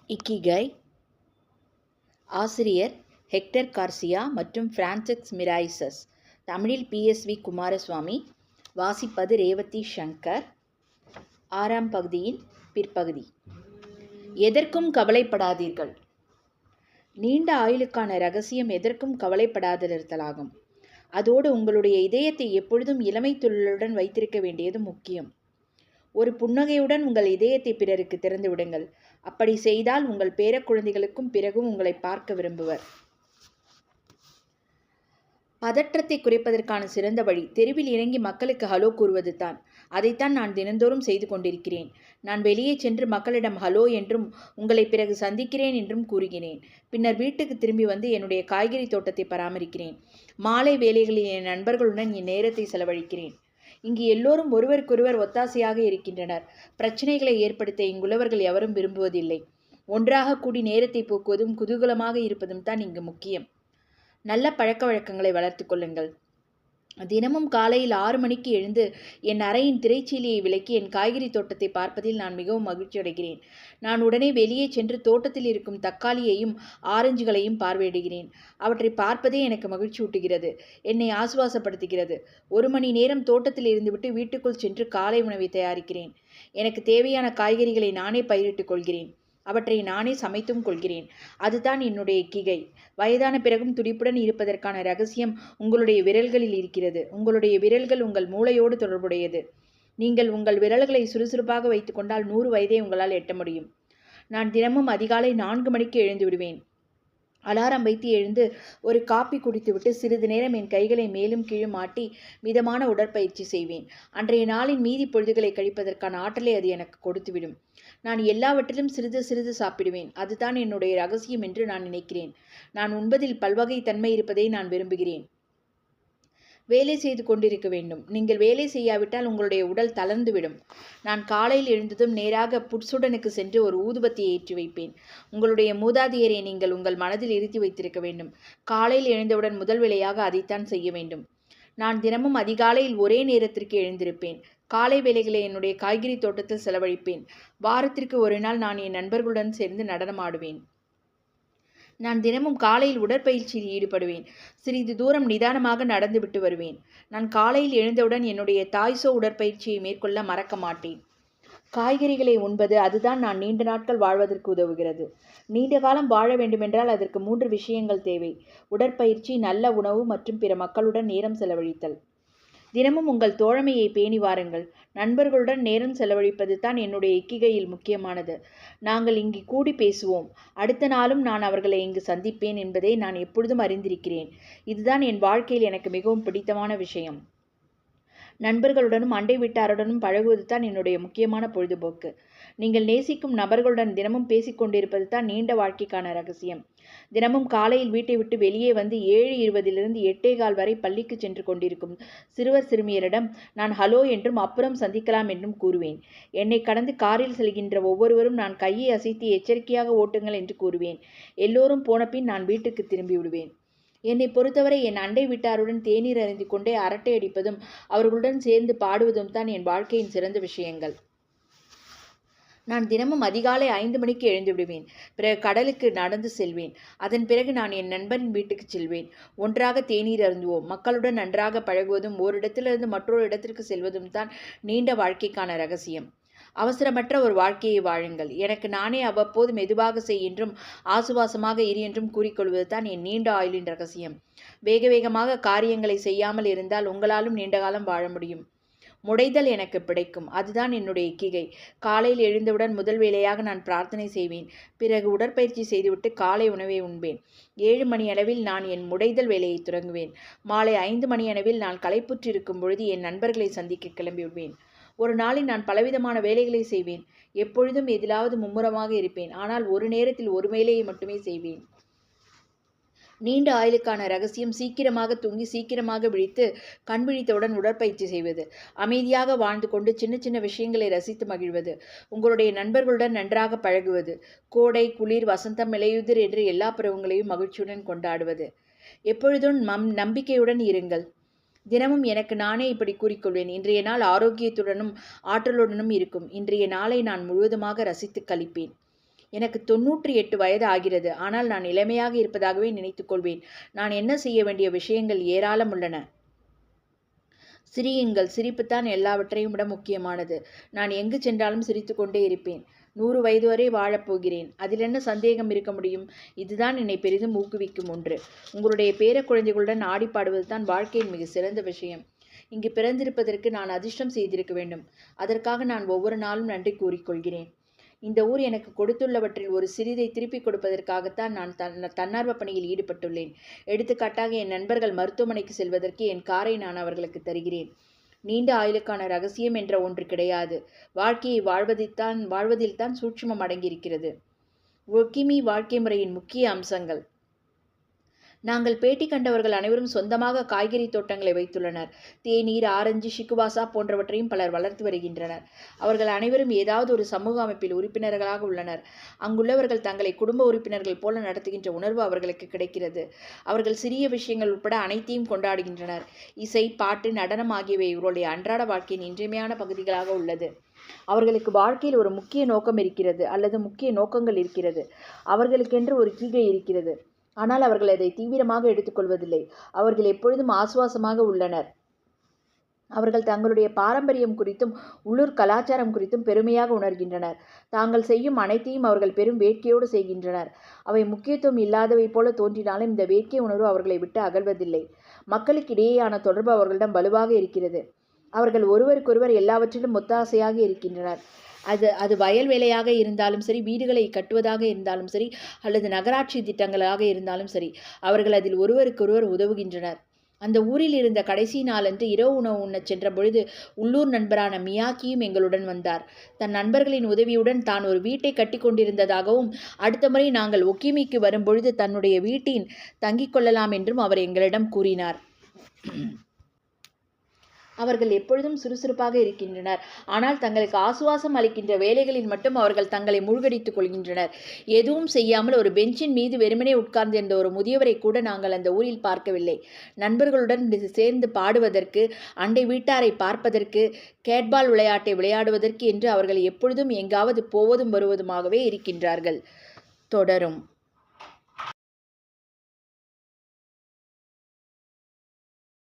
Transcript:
இக்கிகை. ஆசிரியர் hectare Garcia மற்றும் Francis மிராய்சஸ். தமிழில் PSV குமாரசுவாமி. வாசிப்பது ரேவதி சங்கர். 6ஆம் பகுதியின் பிற்பகுதி. எதற்கும் கவலைப்படாதீர்கள். நீண்ட ஆயுளுக்கான இரகசியம் எதற்கும் கவலைப்படாதிருத்தலாகும். அதோடு உங்களுடைய இதயத்தை எப்பொழுதும் இளமை துள்ளுடன் வைத்திருக்க வேண்டியது முக்கியம். ஒரு புன்னகையுடன் உங்கள் இதயத்தை பிறருக்கு திறந்து விடுங்கள். அப்படி செய்தால் உங்கள் பேரக்குழந்தைகளுக்கும் பிறகும் உங்களை பார்க்க விரும்புவர். பதற்றத்தை குறைப்பதற்கான சிறந்த வழி தெருவில் இறங்கி மக்களுக்கு ஹலோ கூறுவது தான். அதைத்தான் நான் தினந்தோறும் செய்து கொண்டிருக்கிறேன். நான் வெளியே சென்று மக்களிடம் ஹலோ என்றும் உங்களை பிறகு சந்திக்கிறேன் என்றும் கூறுகிறேன். பின்னர் வீட்டுக்கு திரும்பி வந்து என்னுடைய காய்கறி தோட்டத்தை பராமரிக்கிறேன். மாலை வேளைகளில் என் நண்பர்களுடன் என் நேரத்தை செலவழிக்கிறேன். இங்கு எல்லோரும் ஒருவருக்கொருவர் ஒத்தாசையாக இருக்கின்றனர். பிரச்சனைகளை ஏற்படுத்த இங்குள்ளவர்கள் எவரும் விரும்புவதில்லை. ஒன்றாக கூடி நேரத்தை போக்குவதும் குதூகலமாக இருப்பதும் தான் இங்கு முக்கியம். நல்ல பழக்க வழக்கங்களை வளர்த்து கொள்ளுங்கள். தினமும் காலையில் 6 மணிக்கு எழுந்து என் அறையின் திரைச்சீலையை விலக்கி என் காய்கறி தோட்டத்தை பார்ப்பதில் நான் மிகவும் மகிழ்ச்சி அடைகிறேன். நான் உடனே வெளியே சென்று தோட்டத்தில் இருக்கும் தக்காளியையும் ஆரஞ்சுகளையும் பார்வையிடுகிறேன். அவற்றை பார்ப்பதே எனக்கு மகிழ்ச்சி ஊட்டுகிறது, என்னை ஆசுவாசப்படுத்துகிறது. 1 மணி நேரம் தோட்டத்தில் இருந்துவிட்டு வீட்டுக்குள் சென்று காலை உணவை தயாரிக்கிறேன். எனக்கு தேவையான காய்கறிகளை நானே பயிரிட்டுக் கொள்கிறேன். அவற்றை நானே சமைத்தும் கொள்கிறேன். அதுதான் என்னுடைய இக்கிகை. வயதான பிறகும் துடிப்புடன் இருப்பதற்கான இரகசியம் உங்களுடைய விரல்களில் இருக்கிறது. உங்களுடைய விரல்கள் உங்கள் மூளையோடு தொடர்புடையது. நீங்கள் உங்கள் விரல்களை சுறுசுறுப்பாக வைத்துக் கொண்டால் 100 வயதை உங்களால் எட்ட முடியும். நான் தினமும் அதிகாலை 4 மணிக்கு எழுந்து விடுவேன். அலாரம் வைத்து எழுந்து ஒரு காப்பி குடித்துவிட்டு சிறிது நேரம் என் கைகளை மேலும் கீழும் ஆட்டி மிதமான உடற்பயிற்சி செய்வேன். அன்றைய நாளின் மீதி பொழுதுகளை கழிப்பதற்கான ஆற்றலை அது எனக்கு கொடுத்துவிடும். நான் எல்லாவற்றிலும் சிறிது சிறிது சாப்பிடுவேன். அதுதான் என்னுடைய இரகசியம் என்று நான் நினைக்கிறேன். நான் உண்பதில் பல்வகை தன்மை இருப்பதை நான் விரும்புகிறேன். வேலை செய்து கொண்டிருக்க வேண்டும். நீங்கள் வேலை செய்யாவிட்டால் உங்களுடைய உடல் தளர்ந்துவிடும். நான் காலையில் எழுந்ததும் நேராக புட்சுடனுக்கு சென்று ஒரு ஊதுபத்தியை ஏற்றி வைப்பேன். உங்களுடைய மூதாதையரை நீங்கள் உங்கள் மனதில் இருத்தி வைத்திருக்க வேண்டும். காலையில் எழுந்தவுடன் முதல் வேலையாக அதைத்தான் செய்ய வேண்டும். நான் தினமும் அதிகாலையில் ஒரே நேரத்திற்கு எழுந்திருப்பேன். காலை வேளைகளை என்னுடைய காய்கறி தோட்டத்தில் செலவழிப்பேன். வாரத்திற்கு ஒரு நாள் நான் என் நண்பர்களுடன் சேர்ந்து நடனமாடுவேன். நான் தினமும் காலையில் உடற்பயிற்சியில் ஈடுபடுவேன். சிறிது தூரம் நிதானமாக நடந்துவிட்டு வருவேன். நான் காலையில் எழுந்தவுடன் என்னுடைய தாய்சோ உடற்பயிற்சியை மேற்கொள்ள மறக்க மாட்டேன். காய்கறிகளை உண்பது, அதுதான் நான் நீண்ட நாட்கள் வாழ்வதற்கு உதவுகிறது. நீண்ட காலம் வாழ வேண்டுமென்றால் அதற்கு 3 விஷயங்கள் தேவை: உடற்பயிற்சி, நல்ல உணவு மற்றும் பிற மக்களுடன் நேரம் செலவழித்தல். தினமும் உங்கள் தோழமையை பேணி வாருங்கள். நண்பர்களுடன் நேரம் செலவழிப்பது தான் என்னுடைய இக்கிகையில் முக்கியமானது. நாங்கள் இங்கு கூடி பேசுவோம். அடுத்த நாளும் நான் அவர்களை இங்கு சந்திப்பேன் என்பதை நான் எப்பொழுதும் அறிந்திருக்கிறேன். இதுதான் என் வாழ்க்கையில் எனக்கு மிகவும் பிடித்தமான விஷயம். நண்பர்களுடனும் அண்டை வீட்டாருடனும் பழகுவது தான் என்னுடைய முக்கியமான பொழுதுபோக்கு. நீங்கள் நேசிக்கும் நபர்களுடன் தினமும் பேசிக்கொண்டிருப்பது தான் நீண்ட வாழ்க்கைக்கான இரகசியம். தினமும் காலையில் வீட்டை விட்டு வெளியே வந்து 7:20 8:15 வரை பள்ளிக்கு சென்று கொண்டிருக்கும் சிறுவர் சிறுமியரிடம் நான் ஹலோ என்றும் அப்புறம் சந்திக்கலாம் என்றும் கூறுவேன். என்னை கடந்து காரில் செல்கின்ற ஒவ்வொருவரும் நான் கையை அசைத்து எச்சரிக்கையாக ஓட்டுங்கள் என்று கூறுவேன். எல்லோரும் போன பின் நான் வீட்டுக்கு திரும்பி விடுவேன். என்னை பொறுத்தவரை என் அண்டை வீட்டாருடன் தேநீர் அருந்திக் கொண்டே அரட்டை அடிப்பதும் அவர்களுடன் சேர்ந்து பாடுவதும் தான் என் வாழ்க்கையின் சிறந்த விஷயங்கள். நான் தினமும் அதிகாலை 5 மணிக்கு எழுந்து விடுவேன். பிறகு கடலுக்கு நடந்து செல்வேன். அதன் பிறகு நான் என் நண்பரின் வீட்டுக்கு செல்வேன். ஒன்றாக தேநீர் அருந்துவோம். மக்களுடன் நன்றாக பழகுவதும் ஓரிடத்திலிருந்து மற்றொரு இடத்திற்கு செல்வதும் தான் நீண்ட வாழ்க்கைக்கான இரகசியம். அவசரமற்ற ஒரு வாழ்க்கையை வாழுங்கள். எனக்கு நானே அவ்வப்போது மெதுவாக செய் என்றும் ஆசுவாசமாக இரு என்றும் கூறிக்கொள்வது தான் என் நீண்ட ஆயுளின் இரகசியம். வேக வேகமாக காரியங்களை செய்யாமல் இருந்தால் உங்களாலும் நீண்ட காலம் வாழ முடியும். முடைதல் எனக்கு பிடிக்கும். அதுதான் என்னுடைய இக்கிகை. காலையில் எழுந்தவுடன் முதல் வேளையாக நான் பிரார்த்தனை செய்வேன். பிறகு உடற்பயிற்சி செய்துவிட்டு காலை உணவை உண்பேன். 7 மணி அளவில் நான் என் முடைதல் வேலையை தொடங்குவேன். மாலை 5 மணி அளவில் நான் களைப்புற்று இருக்கும் பொழுது என் நண்பர்களை சந்திக்க கிளம்பிவிடுவேன். ஒரு நாளில் நான் பலவிதமான வேலைகளை செய்வேன். எப்பொழுதும் எதிலாவது மும்முரமாக இருப்பேன். ஆனால் ஒரு நேரத்தில் ஒரு வேலையை மட்டுமே செய்வேன். நீண்ட ஆயுளுக்கான இரகசியம் சீக்கிரமாக தூங்கி சீக்கிரமாக விழித்து கண் விழித்தவுடன் உடற்பயிற்சி செய்வது. அமைதியாக வாழ்ந்து கொண்டு சின்ன சின்ன விஷயங்களை ரசித்து மகிழ்வது. உங்களுடைய நண்பர்களுடன் நன்றாக பழகுவது. கோடை, குளிர், வசந்தம், இலையுதிர் என்று எல்லா பருவங்களையும் மகிழ்ச்சியுடன் கொண்டாடுவது. எப்பொழுதும் நம்பிக்கையுடன் இருங்கள். தினமும் எனக்கு நானே இப்படி கூறிக்கொள்வேன். இன்றைய நாள் ஆரோக்கியத்துடனும் ஆற்றலுடனும் இருக்கும். இன்றைய நாளை நான் முழுவதுமாக ரசித்து கழிப்பேன். எனக்கு 98 வயது ஆகிறது. ஆனால் நான் இளமையாக இருப்பதாகவே நினைத்துக் கொள்வேன். நான் என்ன செய்ய வேண்டிய விஷயங்கள் ஏராளம் உள்ளன. சிரியுங்கள். சிரிப்புத்தான் எல்லாவற்றையும் விட முக்கியமானது. நான் எங்கு சென்றாலும் சிரித்துக் கொண்டே இருப்பேன். 100 வயது வரை வாழப்போகிறேன். அதில் என்ன சந்தேகம் இருக்க முடியும்? இதுதான் என்னை பெரிதும் ஊக்குவிக்கும் ஒன்று. உங்களுடைய பேரக் குழந்தைகளுடன் ஆடி பாடுவதுதான் வாழ்க்கையின் மிக சிறந்த விஷயம். இங்கு பிறந்திருப்பதற்கு நான் அதிர்ஷ்டம் செய்திருக்க வேண்டும். அதற்காக நான் ஒவ்வொரு நாளும் நன்றி கூறிக்கொள்கிறேன். இந்த ஊர் எனக்கு கொடுத்துள்ளவற்றில் ஒரு சிறிதை திருப்பிக் கொடுப்பதற்காகத்தான் நான் தன்னார்வ பணியில் ஈடுபட்டுள்ளேன். எடுத்துக்காட்டாக, என் நண்பர்கள் மருத்துவமனைக்கு செல்வதற்கு என் காரை நான் அவர்களுக்கு தருகிறேன். நீண்ட ஆயுளுக்கான ரகசியம் என்ற ஒன்று கிடையாது. வாழ்க்கையை வாழ்வதில்தான் சூட்சுமம் அடங்கியிருக்கிறது. ஒக்கிமி வாழ்க்கை முறையின் முக்கிய அம்சங்கள். நாங்கள் பேட்டி கண்டவர்கள் அனைவரும் சொந்தமாக காய்கறி தோட்டங்களை வைத்துள்ளனர். தேநீர், ஆரஞ்சு, ஷிக்குவாசா போன்றவற்றையும் பலர் வளர்த்து வருகின்றனர். அவர்கள் அனைவரும் ஏதாவது ஒரு சமூக அமைப்பில் உறுப்பினர்களாக உள்ளனர். அங்குள்ளவர்கள் தங்களை குடும்ப உறுப்பினர்கள் போல நடத்துகின்ற உணர்வு அவர்களுக்கு கிடைக்கிறது. அவர்கள் சிறிய விஷயங்கள் உட்பட அனைத்தையும் கொண்டாடுகின்றனர். இசை, பாட்டு, நடனம் ஆகியவை இவர்களுடைய அன்றாட வாழ்க்கையின் இன்றியமையான பகுதிகளாக உள்ளது. அவர்களுக்கு வாழ்க்கையில் ஒரு முக்கிய நோக்கம் இருக்கிறது, அல்லது முக்கிய நோக்கங்கள் இருக்கிறது. அவர்களுக்கென்று ஒரு கீகை இருக்கிறது. ஆனால் அவர்கள் அதை தீவிரமாக எடுத்துக்கொள்வதில்லை. அவர்கள் எப்பொழுதும் ஆசுவாசமாக உள்ளனர். அவர்கள் தங்களுடைய பாரம்பரியம் குறித்தும் உள்ளூர் கலாச்சாரம் குறித்தும் பெருமையாக உணர்கின்றனர். தாங்கள் செய்யும் அனைத்தையும் அவர்கள் பெரும் வேட்கையோடு செய்கின்றனர். அவை முக்கியத்துவம் இல்லாதவை போல தோன்றினாலும் இந்த வேட்கை உணர்வு அவர்களை விட்டு அகல்வதில்லை. மக்களுக்கிடையேயான தொடர்பு அவர்களிடம் வலுவாக இருக்கிறது. அவர்கள் ஒருவருக்கொருவர் எல்லாவற்றிலும் ஒத்தாசையாக இருக்கின்றனர். அது வயல் வேலையாக இருந்தாலும் சரி, வீடுகளை கட்டுவதாக இருந்தாலும் சரி, அல்லது நகராட்சி திட்டங்களாக இருந்தாலும் சரி, அவர்கள் அதில் ஒருவருக்கொருவர் உதவுகின்றனர். அந்த ஊரில் இருந்த கடைசி நாளன்று இரவு உணவு உண்ணச் சென்ற பொழுது உள்ளூர் நண்பரான மியாக்கியும் எங்களுடன் வந்தார். தன் நண்பர்களின் உதவியுடன் தான் ஒரு வீட்டை கட்டி கொண்டிருந்ததாகவும், அடுத்த முறை நாங்கள் ஒக்கிமிக்கு வரும்பொழுது தன்னுடைய வீட்டில் தங்கிக் கொள்ளலாம் என்றும் அவர் எங்களிடம் கூறினார். அவர்கள் எப்பொழுதும் சுறுசுறுப்பாக இருக்கின்றனர். ஆனால் தங்களுக்கு ஆசுவாசம் அளிக்கின்ற வேலைகளில் மட்டும் அவர்கள் தங்களை மூழ்கடித்துக் கொள்கின்றனர். எதுவும் செய்யாமல் ஒரு பெஞ்சின் மீது வெறுமனே உட்கார்ந்திருந்த ஒரு முதியவரை கூட நாங்கள் அந்த ஊரில் பார்க்கவில்லை. நண்பர்களுடன் சேர்ந்து பாடுவதற்கு, அண்டை வீட்டாரை பார்ப்பதற்கு, கேட்பால் விளையாட்டை விளையாடுவதற்கு என்று அவர்கள் எப்பொழுதும் எங்காவது போவதும் வருவதுமாகவே இருக்கின்றார்கள். தொடரும்.